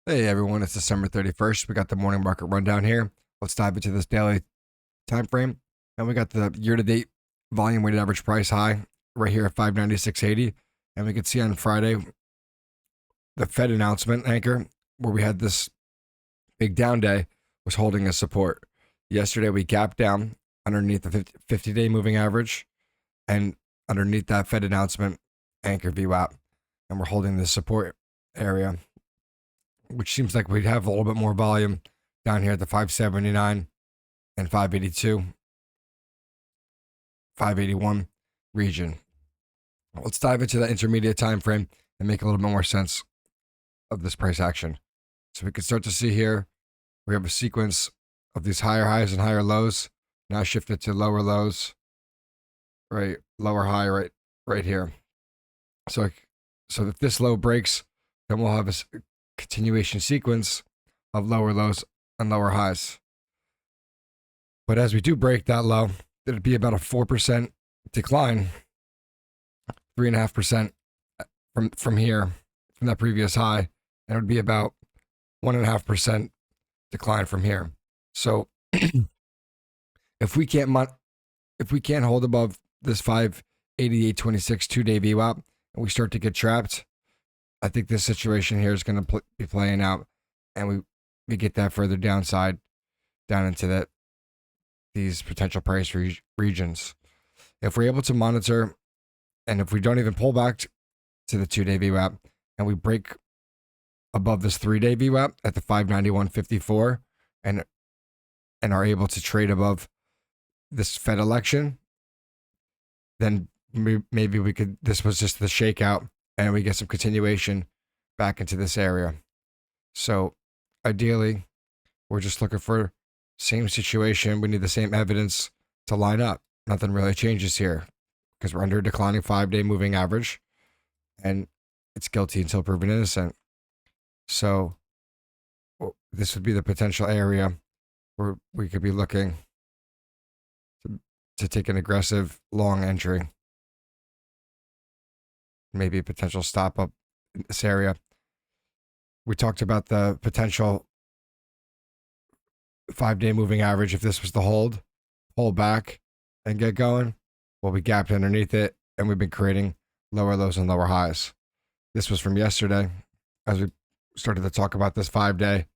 Hey everyone, it's December 31st. We got the morning market rundown here. Let's dive into this daily time frame. And we got the year-to-date volume weighted average price high right here at 596.80. And we can see on Friday the Fed announcement anchor where we had this big down day was holding a support. Yesterday we gapped down underneath the 50-day moving average and underneath that Fed announcement anchor VWAP. And we're holding this support area, which seems like we'd have a little bit more volume down here at the 579 and 582, 581 region. Let's dive into the intermediate time frame and make a little bit more sense of this price action. So we can start to see here, we have a sequence of these higher highs and higher lows, now shifted to lower lows, right? Lower high right here. So if this low breaks, then we'll have a continuation sequence of lower lows and lower highs. But as we do break that low, it'd be about a 4% decline, 3.5% from here, from that previous high, and it would be about 1.5% decline from here. So if we can't hold above this 588.26 2-day VWAP and we start to get trapped, I think this situation here is going to be playing out, and we get that further downside down into these potential price regions. If we're able to monitor, and if we don't even pull back to the 2-day VWAP and we break above this 3-day VWAP at the 591.54 and are able to trade above this Fed election, then maybe we could, this was just the shakeout and we get some continuation back into this area. So ideally, we're just looking for same situation. We need the same evidence to line up. Nothing really changes here because we're under a declining 5-day moving average and it's guilty until proven innocent. So this would be the potential area where we could be looking to take an aggressive long entry. Maybe a potential stop up in this area. We talked about the potential 5-day moving average. If this was the hold back and get going, well, we gapped underneath it and we've been creating lower lows and lower highs. This was from yesterday as we started to talk about this 5-day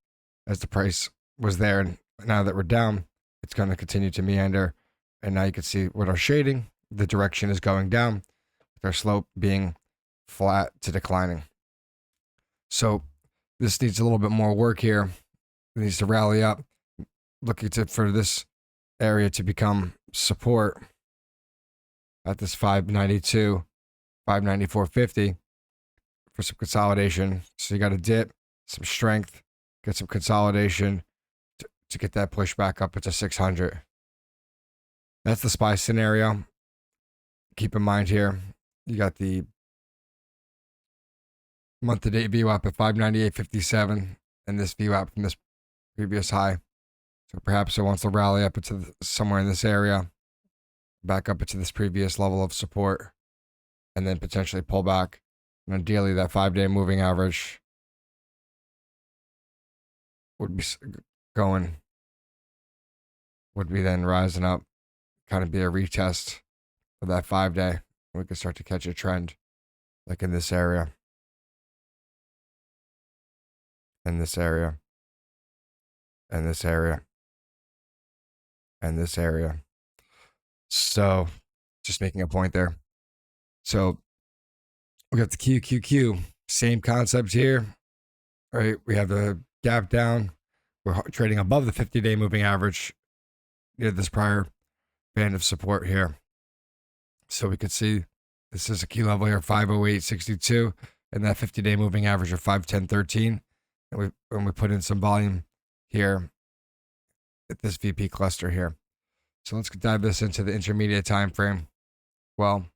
as the price was there. And now that we're down, it's going to continue to meander. And now you can see with our shading, the direction is going down with our slope being flat to declining. So this needs a little bit more work here. It needs to rally up, looking for this area to become support at this 592, 594.50 for some consolidation. So you got to dip, some strength, get some consolidation to get that push back up into 600. That's the SPY scenario. Keep in mind here, you got the month-to-date VWAP at 598.57 and this VWAP from this previous high. So perhaps it wants to rally up into somewhere in this area, back up into this previous level of support, and then potentially pull back. And ideally, that 5-day moving average would be then rising up, kind of be a retest of that 5-day. We could start to catch a trend like in this area, in this area, and this area, and this area. So just making a point there. So we got the QQQ, same concept here, right? We have the gap down. We're trading above the 50-day moving average near this prior band of support here. So we could see this is a key level here, 508.62, and that 50-day moving average of 510.13. And we put in some volume here at this VP cluster here. So let's dive this into the intermediate time frame. Well,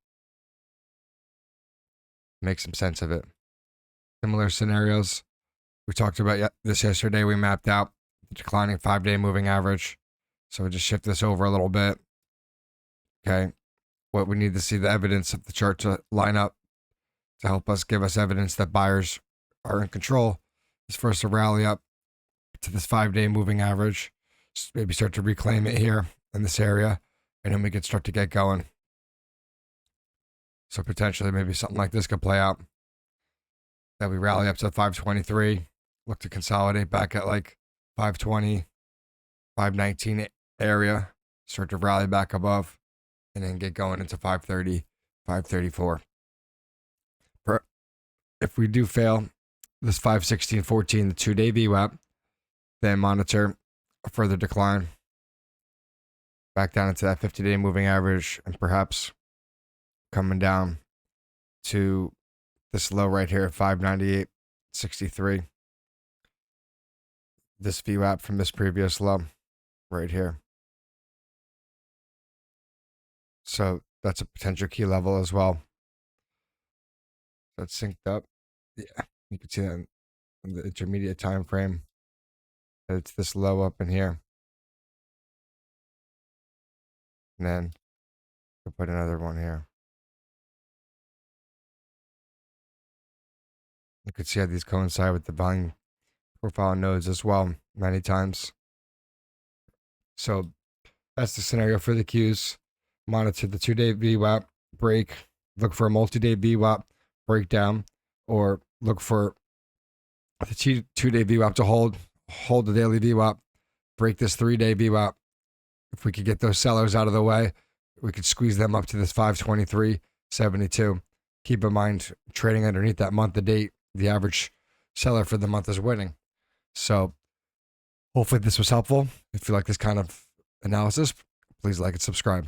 make some sense of it. Similar scenarios. We talked about this yesterday. We mapped out the declining 5-day moving average. So we just shift this over a little bit. Okay. What we need to see the evidence of the chart to line up to help us give us evidence that buyers are in control is for us to rally up to this 5-day moving average, maybe start to reclaim it here in this area, and then we could start to get going. So potentially maybe something like this could play out, that we rally up to 523, look to consolidate back at like 520, 519 area, start to rally back above, and then get going into 530, 534. If we do fail this 516.14, the 2-day VWAP, then monitor a further decline back down into that 50-day moving average, and perhaps coming down to this low right here, 598.63. This VWAP from this previous low right here. So that's a potential key level as well. That's synced up. Yeah, you can see that in the intermediate time frame. It's this low up in here. And then we'll put another one here. You can see how these coincide with the volume profile nodes as well, many times. So that's the scenario for the Qs. Monitor the 2-day VWAP break, look for a multi-day VWAP breakdown, or look for the 2-day VWAP to hold the daily VWAP, break this 3-day VWAP. If we could get those sellers out of the way, we could squeeze them up to this 523.72. Keep in mind, trading underneath that month to date, the average seller for the month is winning. So hopefully this was helpful. If you like this kind of analysis, please like and subscribe.